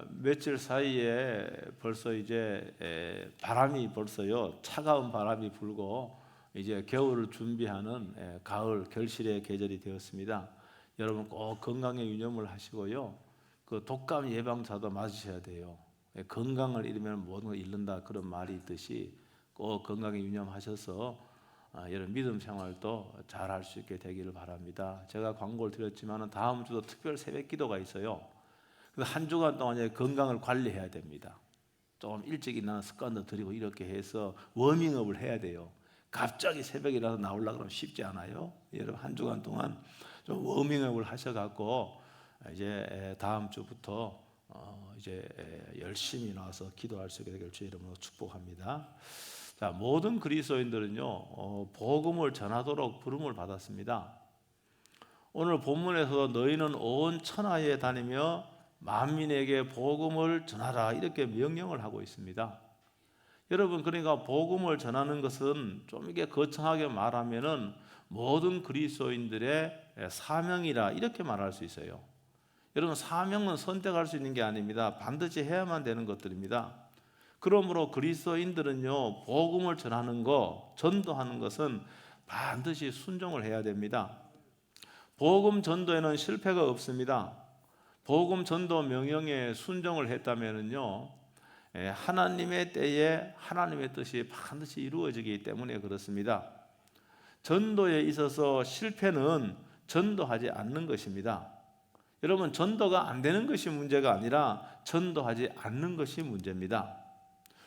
며칠 사이에 벌써 이제 바람이 벌써요 차가운 바람이 불고 이제 겨울을 준비하는 가을 결실의 계절이 되었습니다. 여러분 꼭 건강에 유념을 하시고요. 그 독감 예방차도 맞으셔야 돼요. 건강을 잃으면 모든 걸 잃는다 그런 말이 있듯이 꼭 건강에 유념하셔서 여러분 믿음 생활도 잘 할 수 있게 되기를 바랍니다. 제가 광고를 드렸지만 다음 주도 특별 새벽 기도가 있어요. 한 주간 동안 건강을 관리해야 됩니다. 좀 일찍 일어나는 습관도 들이고 이렇게 해서 워밍업을 해야 돼요. 갑자기 새벽에 일어나서 나오려고 그러면 쉽지 않아요. 여러분 한 주간 동안 좀 워밍업을 하셔갖고 이제 다음 주부터 이제 열심히 나와서 기도할 수 있게 되길 주의 이름으로 축복합니다. 자, 모든 그리스도인들은요 복음을 전하도록 부름을 받았습니다. 오늘 본문에서 너희는 온 천하에 다니며 만민에게 복음을 전하라 이렇게 명령을 하고 있습니다. 여러분 그러니까 복음을 전하는 것은 좀 이게 거창하게 말하면은 모든 그리스도인들의 사명이라 이렇게 말할 수 있어요. 여러분 사명은 선택할 수 있는 게 아닙니다. 반드시 해야만 되는 것들입니다. 그러므로 그리스도인들은요 복음을 전하는 것, 전도하는 것은 반드시 순종을 해야 됩니다. 복음 전도에는 실패가 없습니다. 복음 전도 명령에 순종을 했다면은요 하나님의 때에 하나님의 뜻이 반드시 이루어지기 때문에 그렇습니다. 전도에 있어서 실패는 전도하지 않는 것입니다. 여러분 전도가 안 되는 것이 문제가 아니라 전도하지 않는 것이 문제입니다.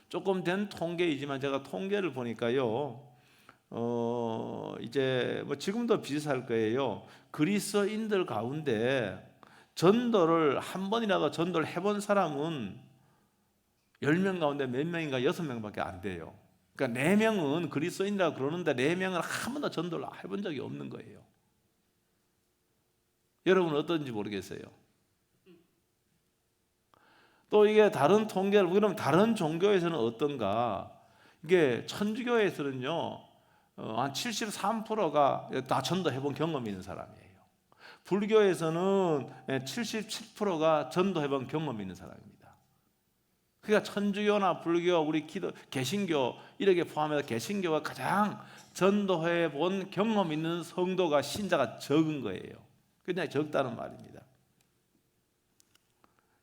조금 된 통계이지만 제가 통계를 보니까요 이제 뭐 지금도 비슷할 거예요. 그리스도인들 가운데 전도를 한 번이라도 전도를 해본 사람은 10명 가운데 몇 명인가 6명밖에 안 돼요. 그러니까 4명은 그리스도인이라고 그러는데 4명은 한 번도 전도를 해본 적이 없는 거예요. 여러분은 어떤지 모르겠어요. 또 이게 다른 통계를 그럼 다른 종교에서는 어떤가? 이게 천주교에서는요 한 73%가 다 전도해본 경험이 있는 사람이에요. 불교에서는 77%가 전도해본 경험이 있는 사람입니다. 그러니까 천주교나 불교, 우리 개신교 이렇게 포함해서 개신교가 가장 전도해본 경험 있는 성도가 신자가 적은 거예요. 그냥 적다는 말입니다.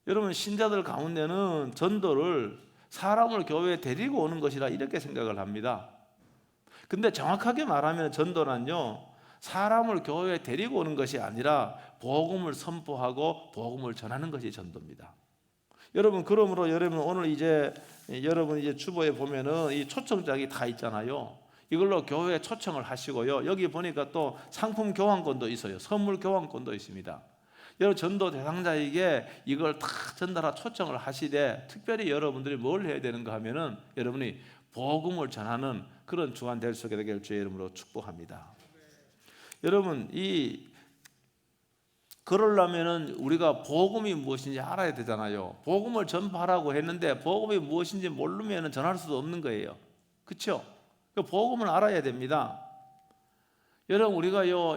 여러분 신자들 가운데는 전도를 사람을 교회에 데리고 오는 것이라 이렇게 생각을 합니다. 근데 정확하게 말하면 전도는요 사람을 교회에 데리고 오는 것이 아니라 복음을 선포하고 복음을 전하는 것이 전도입니다. 여러분 그러므로 여러분 오늘 이제 여러분 이제 주보에 보면은 이 초청장이 다 있잖아요. 이걸로 교회에 초청을 하시고요. 여기 보니까 또 상품 교환권도 있어요. 선물 교환권도 있습니다. 여러분 전도 대상자에게 이걸 다 전달하 초청을 하시되 특별히 여러분들이 뭘 해야 되는가 하면은 여러분이 복음을 전하는 그런 주간 될 수 있게 되길 주의 이름으로 축복합니다. 여러분 그러려면은 우리가 복음이 무엇인지 알아야 되잖아요. 복음을 전파하라고 했는데 복음이 무엇인지 모르면은 전할 수도 없는 거예요. 그렇죠? 그 복음을 알아야 됩니다. 여러분 우리가요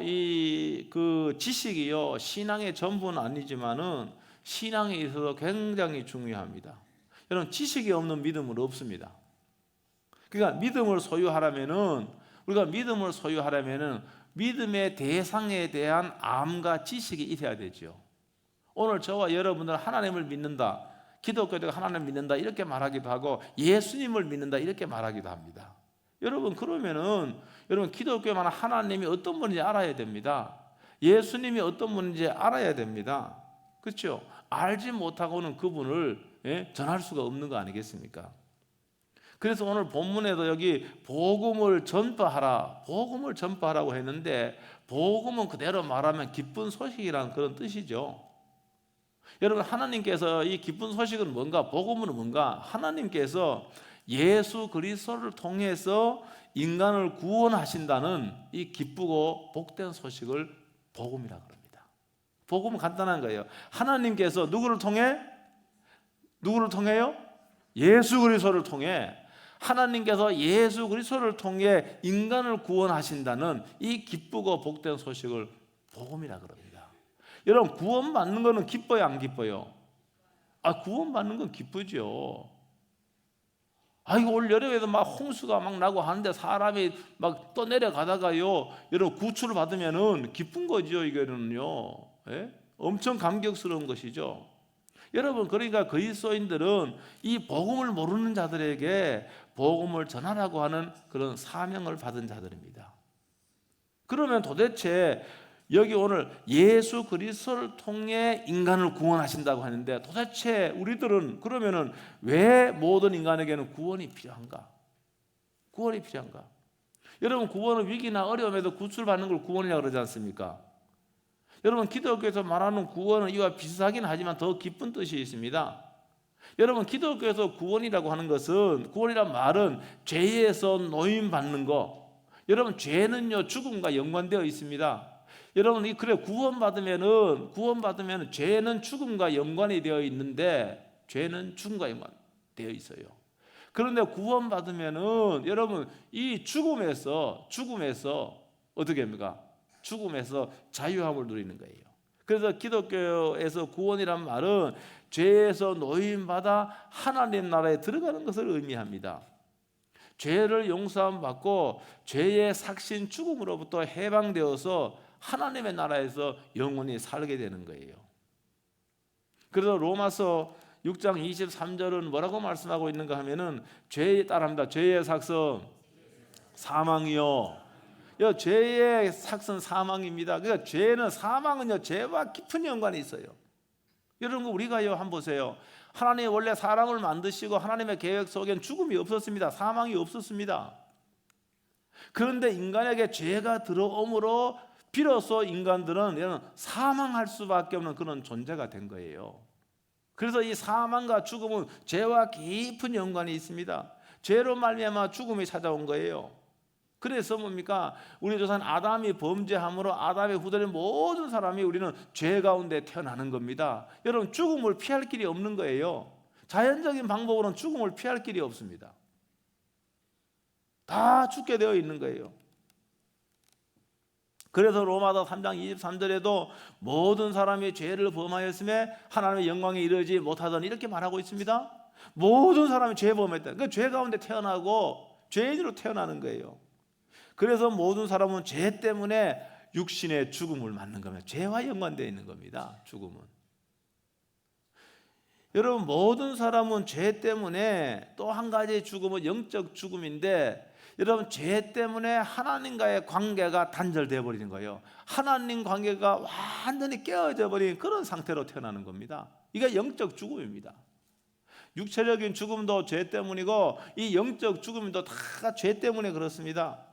그 지식이요 신앙의 전부는 아니지만은 신앙에 있어서 굉장히 중요합니다. 여러분 지식이 없는 믿음은 없습니다. 그러니까 믿음을 소유하려면은 우리가 믿음을 소유하려면은 믿음의 대상에 대한 암과 지식이 있어야 되죠. 오늘 저와 여러분들은 하나님을 믿는다, 기독교가 하나님을 믿는다 이렇게 말하기도 하고 예수님을 믿는다 이렇게 말하기도 합니다. 여러분 그러면은 여러분 기독교만 하나님이 어떤 분인지 알아야 됩니다. 예수님이 어떤 분인지 알아야 됩니다. 그렇죠? 알지 못하고는 그분을 전할 수가 없는 거 아니겠습니까? 그래서 오늘 본문에도 여기 복음을 전파하라고 했는데 복음은 그대로 말하면 기쁜 소식이라는 그런 뜻이죠. 여러분 하나님께서 이 기쁜 소식은 뭔가? 복음은 뭔가? 하나님께서 예수 그리스도를 통해서 인간을 구원하신다는 이 기쁘고 복된 소식을 복음이라고 합니다. 복음은 간단한 거예요. 하나님께서 누구를 통해요? 예수 그리스도를 통해 하나님께서 예수 그리스도를 통해 인간을 구원하신다는 이 기쁘고 복된 소식을 복음이라고 합니다. 여러분 구원받는 거는 기뻐요 안 기뻐요? 구원받는 건 기쁘죠. 이거 올 여름에도 막 홍수가 막 나고 하는데 사람이 막 떠내려가다가요, 여러분 구출을 받으면은 기쁜 거죠. 이거는요, 예? 엄청 감격스러운 것이죠. 여러분, 그러니까 그리스도인들은 이 복음을 모르는 자들에게 복음을 전하라고 하는 그런 사명을 받은 자들입니다. 그러면 도대체 여기 오늘 예수 그리스도를 통해 인간을 구원하신다고 하는데, 도대체 우리들은 그러면은 왜 모든 인간에게는 구원이 필요한가? 구원이 필요한가? 여러분, 구원은 위기나 어려움에도 구출받는 걸 구원이라고 그러지 않습니까? 여러분, 기독교에서 말하는 구원은 이와 비슷하긴 하지만 더 깊은 뜻이 있습니다. 여러분, 기독교에서 구원이라고 하는 것은, 구원이란 말은 죄에서 노임받는 거. 여러분, 죄는요 죽음과 연관되어 있습니다. 여러분, 그래 구원받으면은 죄는 죽음과 연관이 되어 있는데, 죄는 죽음과 연관되어 있어요. 그런데 구원받으면은 여러분, 이 죽음에서 어떻게 합니까? 죽음에서 자유함을 누리는 거예요. 그래서 기독교에서 구원이란 말은 죄에서 노임받아 하나님 나라에 들어가는 것을 의미합니다. 죄를 용서함 받고 죄의 삭신 죽음으로부터 해방되어서 하나님의 나라에서 영원히 살게 되는 거예요. 그래서 로마서 6장 23절은 뭐라고 말씀하고 있는가 하면은, 죄에 따릅니다. 죄의 삭선 사망이요. 죄의 삭선 사망입니다. 그러니까 죄는, 사망은요 죄와 깊은 연관이 있어요. 여러분, 우리가요 한번 보세요. 하나님이 원래 사람을 만드시고 하나님의 계획 속엔 죽음이 없었습니다. 사망이 없었습니다. 그런데 인간에게 죄가 들어옴으로 비로소 인간들은 사망할 수밖에 없는 그런 존재가 된 거예요. 그래서 이 사망과 죽음은 죄와 깊은 연관이 있습니다. 죄로 말미암아 죽음이 찾아온 거예요. 그래서 뭡니까? 우리 조상 아담이 범죄함으로 아담의 후대인 모든 사람이 우리는 죄 가운데 태어나는 겁니다. 여러분, 죽음을 피할 길이 없는 거예요. 자연적인 방법으로는 죽음을 피할 길이 없습니다. 다 죽게 되어 있는 거예요. 그래서 로마서 3장 23절에도 모든 사람이 죄를 범하였음에 하나님의 영광에 이르지 못하더니 이렇게 말하고 있습니다. 모든 사람이 죄 범했다. 그러니까 죄 가운데 태어나고 죄인으로 태어나는 거예요. 그래서 모든 사람은 죄 때문에 육신의 죽음을 맞는 겁니다. 죄와 연관되어 있는 겁니다. 죽음은. 여러분, 모든 사람은 죄 때문에, 또 한 가지 죽음은 영적 죽음인데, 여러분, 죄 때문에 하나님과의 관계가 단절되어 버리는 거예요. 하나님 관계가 완전히 깨어져 버린 그런 상태로 태어나는 겁니다. 이게 영적 죽음입니다. 육체적인 죽음도 죄 때문이고 이 영적 죽음도 다 죄 때문에 그렇습니다.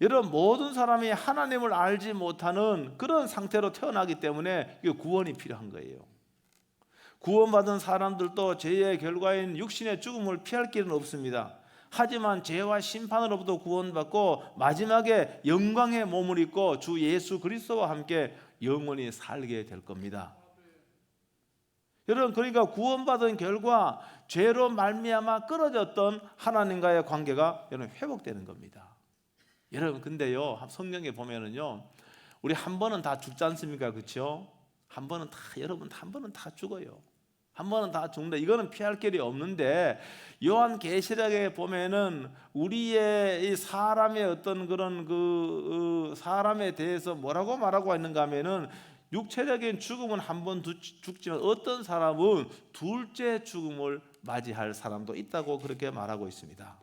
여러분, 모든 사람이 하나님을 알지 못하는 그런 상태로 태어나기 때문에 구원이 필요한 거예요. 구원받은 사람들도 죄의 결과인 육신의 죽음을 피할 길은 없습니다. 하지만 죄와 심판으로부터 구원받고 마지막에 영광의 몸을 입고 주 예수 그리스도와 함께 영원히 살게 될 겁니다. 여러분, 그러니까 구원받은 결과 죄로 말미암아 끊어졌던 하나님과의 관계가 여러분 회복되는 겁니다. 여러분, 근데요 성경에 보면은요, 우리 한 번은 다 죽지 않습니까? 그렇죠? 한 번은 다 죽어요. 한 번은 다 죽는다. 이거는 피할 길이 없는데, 요한계시록에 보면은 우리의 이 사람의 어떤 그런 사람에 대해서 뭐라고 말하고 있는가 하면은, 육체적인 죽음은 한 번 죽지만 어떤 사람은 둘째 죽음을 맞이할 사람도 있다고 그렇게 말하고 있습니다.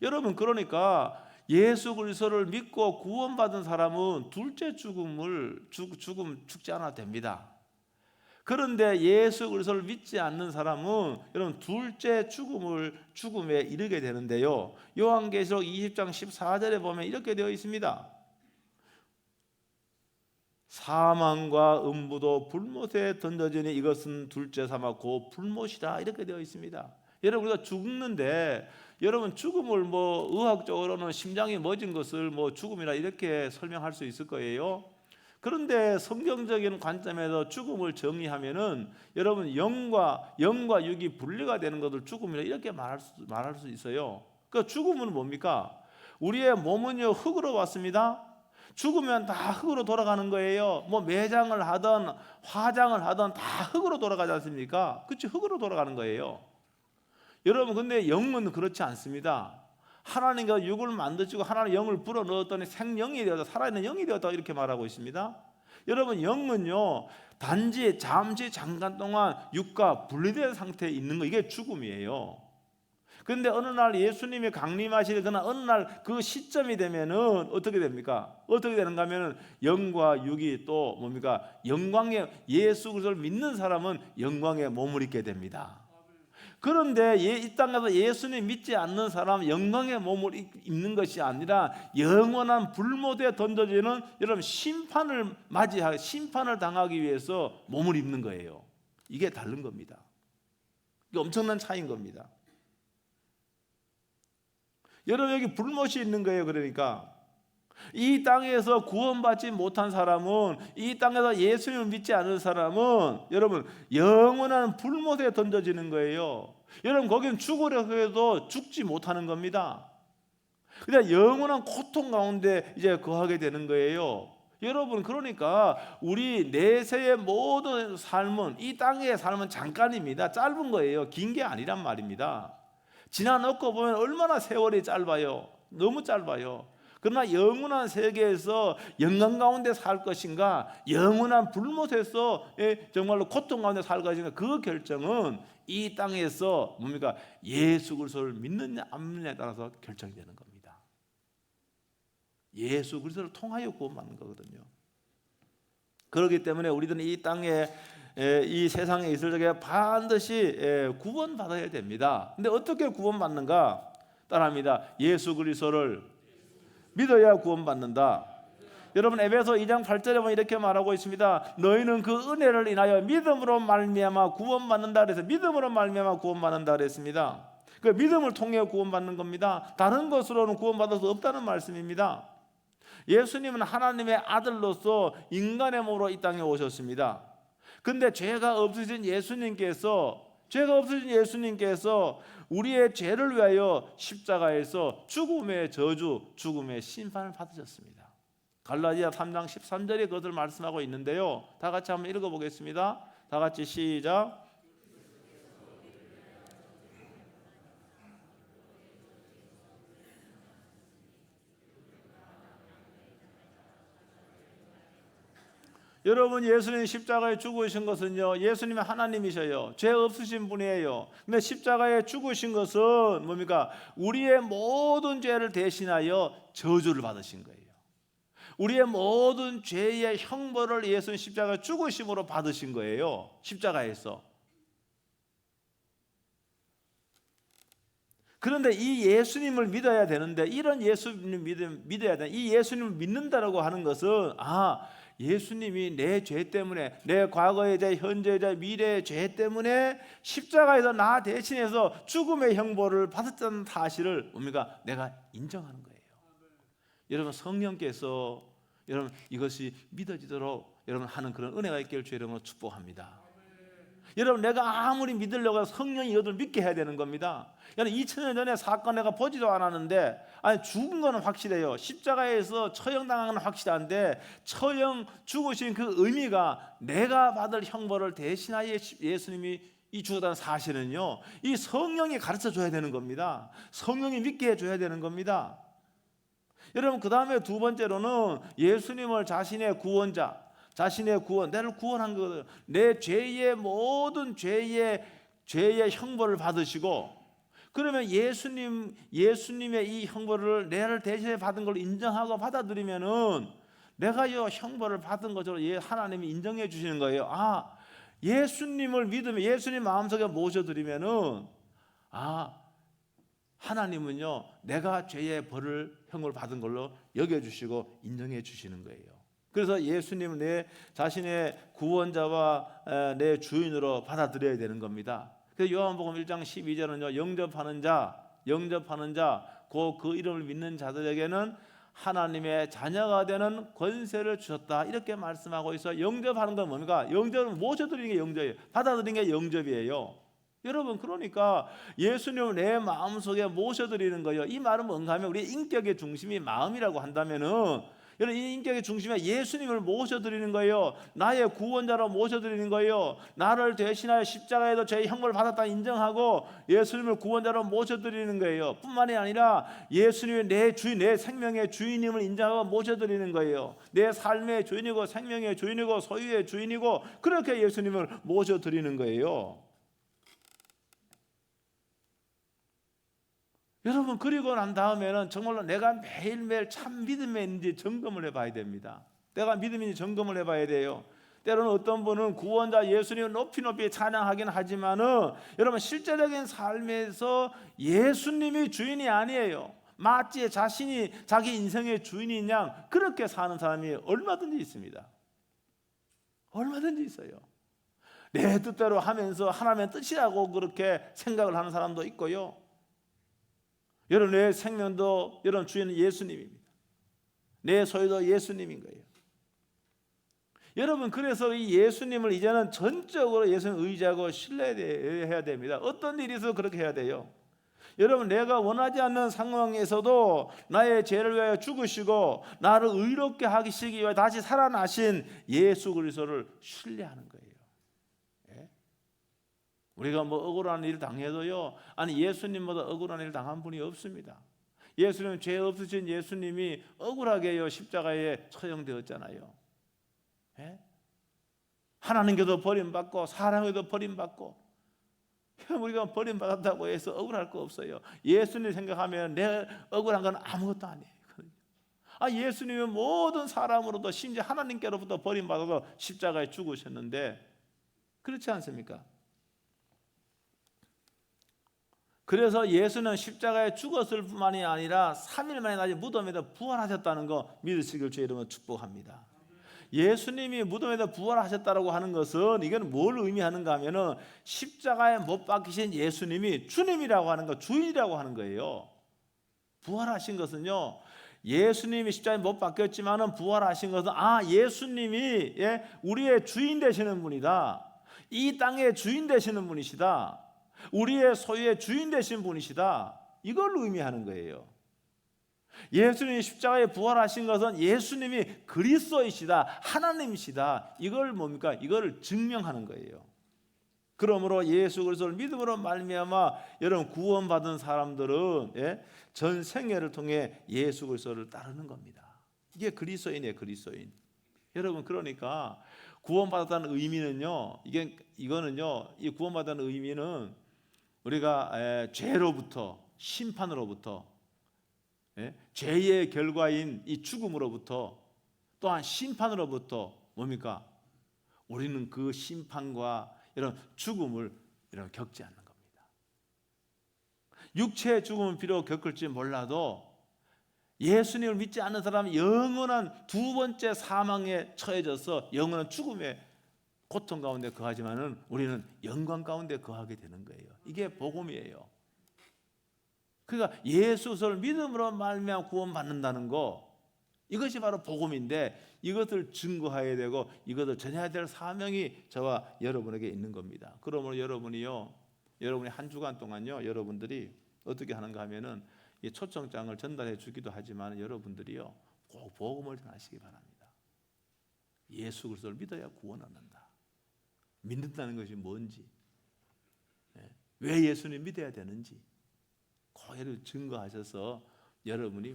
여러분, 그러니까 예수 그리스도를 믿고 구원받은 사람은 둘째 죽음 죽지 않아도 됩니다. 그런데 예수 그리스도를 믿지 않는 사람은 여러분 둘째 죽음에 이르게 되는데요, 요한계시록 20장 14절에 보면 이렇게 되어 있습니다. 사망과 음부도 불못에 던져지니 이것은 둘째 사망 곧 불못이라, 이렇게 되어 있습니다. 여러분, 우리가 죽는데, 여러분 죽음을 의학적으로는 심장이 멎은 것을 죽음이라 이렇게 설명할 수 있을 거예요. 그런데 성경적인 관점에서 죽음을 정의하면은 여러분 영과 육이 분리가 되는 것을 죽음이라 이렇게 말할 수 있어요. 그러니까 죽음은 뭡니까? 우리의 몸은요 흙으로 왔습니다. 죽으면 다 흙으로 돌아가는 거예요. 뭐 매장을 하든 화장을 하든 다 흙으로 돌아가지 않습니까? 그치, 흙으로 돌아가는 거예요. 여러분, 근데 영은 그렇지 않습니다. 하나님과 육을 만드시고 하나님 영을 불어넣었더니 생명이 되어서 살아있는 영이 되었다, 이렇게 말하고 있습니다. 여러분, 영은요 단지 잠시 잠깐 동안 육과 분리된 상태에 있는 거, 이게 죽음이에요. 그런데 어느 날 예수님이 강림하시거나 어느 날 그 시점이 되면은 어떻게 됩니까? 어떻게 되는가 하면은 영과 육이 또 뭡니까? 영광의, 예수 그리스도를 믿는 사람은 영광의 몸을 입게 됩니다. 그런데 이 땅에서 예수님 믿지 않는 사람 영광의 몸을 입는 것이 아니라 영원한 불못에 던져지는, 여러분, 심판을 맞이하기, 심판을 당하기 위해서 몸을 입는 거예요. 이게 다른 겁니다. 이게 엄청난 차이인 겁니다. 여러분, 여기 불못이 있는 거예요. 그러니까 이 땅에서 구원받지 못한 사람은, 이 땅에서 예수님을 믿지 않은 사람은 여러분 영원한 불못에 던져지는 거예요. 여러분, 거기는 죽으려고 해도 죽지 못하는 겁니다. 그냥 영원한 고통 가운데 이제 거하게 되는 거예요. 여러분, 그러니까 우리 내세의 모든 삶은, 이 땅의 삶은 잠깐입니다. 짧은 거예요. 긴 게 아니란 말입니다. 지나놓고 보면 얼마나 세월이 짧아요. 너무 짧아요. 그러나 영원한 세계에서 영광 가운데 살 것인가, 영원한 불못에서 정말로 고통 가운데 살 것인가, 그 결정은 이 땅에서 뭡니까? 예수 그리스도를 믿느냐 안 믿느냐에 따라서 결정이 되는 겁니다. 예수 그리스도를 통하여 구원받는 거거든요. 그렇기 때문에 우리들은 이 땅에, 이 세상에 있을 적에 반드시 구원받아야 됩니다. 근데 어떻게 구원받는가? 따라합니다. 예수 그리스도를 믿어야 구원받는다. 여러분, 에베소 2장 8절에 보면 이렇게 말하고 있습니다. 너희는 그 은혜를 인하여 믿음으로 말미암아 구원받는다 그래서 믿음으로 말미암아 구원받는다 그랬습니다. 그 믿음을 통해 구원받는 겁니다. 다른 것으로는 구원받을 수 없다는 말씀입니다. 예수님은 하나님의 아들로서 인간의 몸으로 이 땅에 오셨습니다. 근데 죄가 없으신 예수님께서 우리의 죄를 위하여 십자가에서 죽음의 저주, 죽음의 심판을 받으셨습니다. 갈라디아 3장 13절에 그것을 말씀하고 있는데요, 다 같이 한번 읽어보겠습니다. 다 같이 시작. 여러분, 예수님 십자가에 죽으신 것은요, 예수님이 하나님이셔요. 죄 없으신 분이에요. 근데 십자가에 죽으신 것은 뭡니까? 우리의 모든 죄를 대신하여 저주를 받으신 거예요. 우리의 모든 죄의 형벌을 예수님 십자가에 죽으심으로 받으신 거예요. 십자가에서. 그런데 이 예수님을 믿어야 되는데, 이런 예수님 믿어야 돼. 이 예수님을 믿는다라고 하는 것은, 예수님이 내 죄 때문에, 내 과거의 죄, 현재의 죄, 미래의 죄 때문에 십자가에서 나 대신해서 죽음의 형벌을 받았다는 사실을 뭡니까? 내가 인정하는 거예요. 여러분, 성령께서 여러분 이것이 믿어지도록 여러분 하는 그런 은혜가 있기를 주의 이름으로 축복합니다. 여러분, 내가 아무리 믿으려고 해서 성령이 이것을 믿게 해야 되는 겁니다. 여러분, 2000년 전에 사건 내가 보지도 않았는데, 죽은 거는 확실해요. 십자가에서 처형당한 건 확실한데, 처형 죽으신 그 의미가 내가 받을 형벌을 대신하여 예수님이 이 죽었다는 사실은요, 이 성령이 가르쳐 줘야 되는 겁니다. 성령이 믿게 해줘야 되는 겁니다. 여러분, 그 다음에 두 번째로는 예수님을 자신의 구원자, 자신의 구원, 나를 구원한 거거든요. 내 죄의 모든 죄의 형벌을 받으시고, 그러면 예수님의 이 형벌을 내를 대신해 받은 걸 인정하고 받아들이면은 내가 이 형벌을 받은 것으로 하나님이 인정해 주시는 거예요. 예수님을 믿으면, 예수님 마음속에 모셔드리면은 하나님은요, 내가 죄의 벌을, 형을 받은 걸로 여겨주시고 인정해 주시는 거예요. 그래서 예수님은 내 자신의 구원자와 내 주인으로 받아들여야 되는 겁니다. 그래서 요한복음 1장 12절은요, 영접하는 자, 그 이름을 믿는 자들에게는 하나님의 자녀가 되는 권세를 주셨다, 이렇게 말씀하고 있어요. 영접하는 건 뭡니까? 영접은 모셔드리는 게 영접이에요. 받아들이는 게 영접이에요. 여러분, 그러니까 예수님을 내 마음속에 모셔드리는 거예요. 이 말은 뭔가 하면 우리의 인격의 중심이 마음이라고 한다면은 여러분, 이 인격의 중심에 예수님을 모셔드리는 거예요. 나의 구원자로 모셔드리는 거예요. 나를 대신하여 십자가에도 죄의 형벌을 받았다 인정하고 예수님을 구원자로 모셔드리는 거예요. 뿐만이 아니라 예수님이 내 주인, 내 생명의 주인임을 인정하고 모셔드리는 거예요. 내 삶의 주인이고 생명의 주인이고 소유의 주인이고 그렇게 예수님을 모셔드리는 거예요. 여러분, 그리고 난 다음에는 정말로 내가 매일매일 참 믿음에 있는지 점검을 해봐야 됩니다. 내가 믿음인지 점검을 해봐야 돼요. 때로는 어떤 분은 구원자 예수님을 높이 찬양하긴 하지만은 여러분, 실제적인 삶에서 예수님이 주인이 아니에요. 마치 자신이 자기 인생의 주인인 양 그렇게 사는 사람이 얼마든지 있습니다. 얼마든지 있어요. 내 뜻대로 하면서 하나님의 뜻이라고 그렇게 생각을 하는 사람도 있고요. 여러분, 내 생명도 여러분 주인은 예수님입니다. 내 소유도 예수님인 거예요. 여러분, 그래서 이 예수님을 이제는 전적으로 예수님 의지하고 신뢰해야 됩니다. 어떤 일이 있어도 그렇게 해야 돼요. 여러분, 내가 원하지 않는 상황에서도 나의 죄를 위하여 죽으시고 나를 의롭게 하시기 위해 다시 살아나신 예수 그리스도를 신뢰하는 거예요. 우리가 뭐 억울한 일 당해도요, 아니 예수님보다 억울한 일 당한 분이 없습니다. 예수님, 죄 없으신 예수님이 억울하게요 십자가에 처형되었잖아요. 하나님께도 버림받고 사람에도 버림받고, 우리가 버림받았다고 해서 억울할 거 없어요. 예수님 생각하면 내 억울한 건 아무것도 아니에요. 예수님은 모든 사람으로도 심지어 하나님께로부터 버림받아서 십자가에 죽으셨는데 그렇지 않습니까? 그래서 예수는 십자가에 죽었을 뿐만이 아니라 3일 만에 다시 무덤에서 부활하셨다는 거 믿으시길 주의 이름으로 축복합니다. 예수님이 무덤에서 부활하셨다고 하는 것은 이건 뭘 의미하는가 하면은 십자가에 못 박히신 예수님이 주님이라고 하는 거, 주인이라고 하는 거예요. 부활하신 것은요, 예수님이 십자가에 못 박혔지만은 부활하신 것은 예수님이 우리의 주인 되시는 분이다. 이 땅의 주인 되시는 분이시다. 우리의 소유의 주인 되신 분이시다. 이걸 의미하는 거예요. 예수님이 십자가에 부활하신 것은 예수님이 그리스도이시다, 하나님이시다. 이걸 뭡니까? 이걸 증명하는 거예요. 그러므로 예수 그리스도를 믿음으로 말미암아 여러분 구원받은 사람들은 전 생애를 통해 예수 그리스도를 따르는 겁니다. 이게 그리스도인이에요, 그리스도인. 여러분, 그러니까 구원받았다는 의미는요, 이거는요, 이 구원받았다는 의미는 우리가 죄로부터, 심판으로부터, 죄의 결과인 이 죽음으로부터, 또한 심판으로부터 뭡니까? 우리는 그 심판과 이런 죽음을 겪지 않는 겁니다. 육체의 죽음은 비록 겪을지 몰라도 예수님을 믿지 않는 사람은 영원한 두 번째 사망에 처해져서 영원한 죽음의 고통 가운데 거하지만은 우리는 영광 가운데 거하게 되는 거예요. 이게 복음이에요. 그러니까 예수를 믿음으로 말미암아 구원받는다는 거, 이것이 바로 복음인데 이것을 증거해야 되고 이것을 전해야 될 사명이 저와 여러분에게 있는 겁니다. 그러므로 여러분이 한 주간 동안요, 여러분들이 어떻게 하는가 하면은 이 초청장을 전달해 주기도 하지만 여러분들이요 꼭 복음을 전하시기 바랍니다. 예수 그리스도를 믿어야 구원 얻는다. 믿는다는 것이 뭔지, 왜 예수님 믿어야 되는지 그거를 증거하셔서 여러분이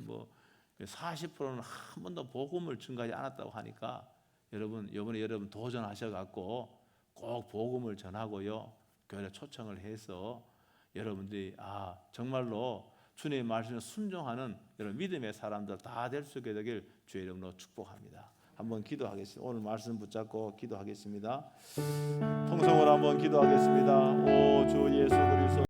40%는 한 번도 복음을 증거하지 않았다고 하니까 여러분 이번에 여러분 도전하셔갖고 꼭 복음을 전하고요 교회에 초청을 해서 여러분들이 정말로 주님의 말씀에 순종하는 여러분 믿음의 사람들 다 될 수 있게 되길 주의 이름으로 축복합니다. 한번 기도하겠습니다. 오늘 말씀 붙잡고 기도하겠습니다. 통성으로 한번 기도하겠습니다. 오 주 예수 그리스도